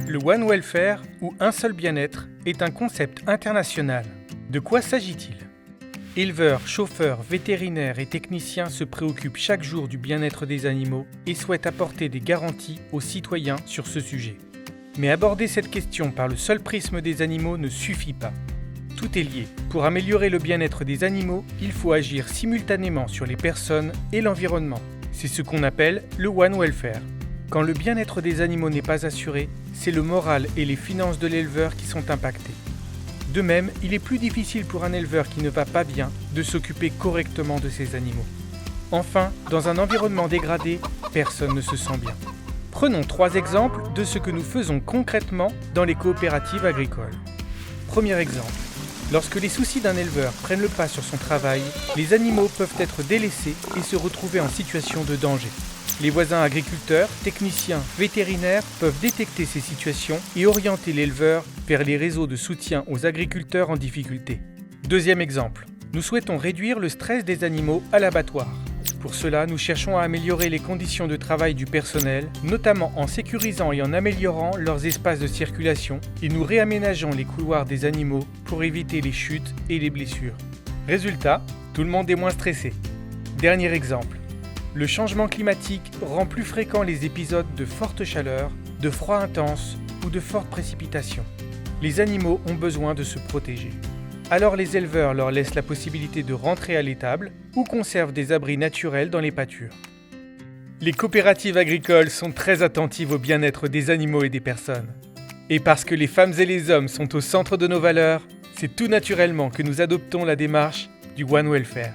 Le One Welfare, ou un seul bien-être, est un concept international. De quoi s'agit-il ? Éleveurs, chauffeurs, vétérinaires et techniciens se préoccupent chaque jour du bien-être des animaux et souhaitent apporter des garanties aux citoyens sur ce sujet. Mais aborder cette question par le seul prisme des animaux ne suffit pas. Tout est lié. Pour améliorer le bien-être des animaux, il faut agir simultanément sur les personnes et l'environnement. C'est ce qu'on appelle le One Welfare. Quand le bien-être des animaux n'est pas assuré, c'est le moral et les finances de l'éleveur qui sont impactés. De même, il est plus difficile pour un éleveur qui ne va pas bien de s'occuper correctement de ses animaux. Enfin, dans un environnement dégradé, personne ne se sent bien. Prenons 3 exemples de ce que nous faisons concrètement dans les coopératives agricoles. Premier exemple. Lorsque les soucis d'un éleveur prennent le pas sur son travail, les animaux peuvent être délaissés et se retrouver en situation de danger. Les voisins agriculteurs, techniciens, vétérinaires peuvent détecter ces situations et orienter l'éleveur vers les réseaux de soutien aux agriculteurs en difficulté. Deuxième exemple. Nous souhaitons réduire le stress des animaux à l'abattoir. Pour cela, nous cherchons à améliorer les conditions de travail du personnel, notamment en sécurisant et en améliorant leurs espaces de circulation, et nous réaménageons les couloirs des animaux pour éviter les chutes et les blessures. Résultat, tout le monde est moins stressé. Dernier exemple. Le changement climatique rend plus fréquents les épisodes de forte chaleur, de froid intense ou de fortes précipitations. Les animaux ont besoin de se protéger. Alors les éleveurs leur laissent la possibilité de rentrer à l'étable ou conservent des abris naturels dans les pâtures. Les coopératives agricoles sont très attentives au bien-être des animaux et des personnes. Et parce que les femmes et les hommes sont au centre de nos valeurs, c'est tout naturellement que nous adoptons la démarche du One Welfare.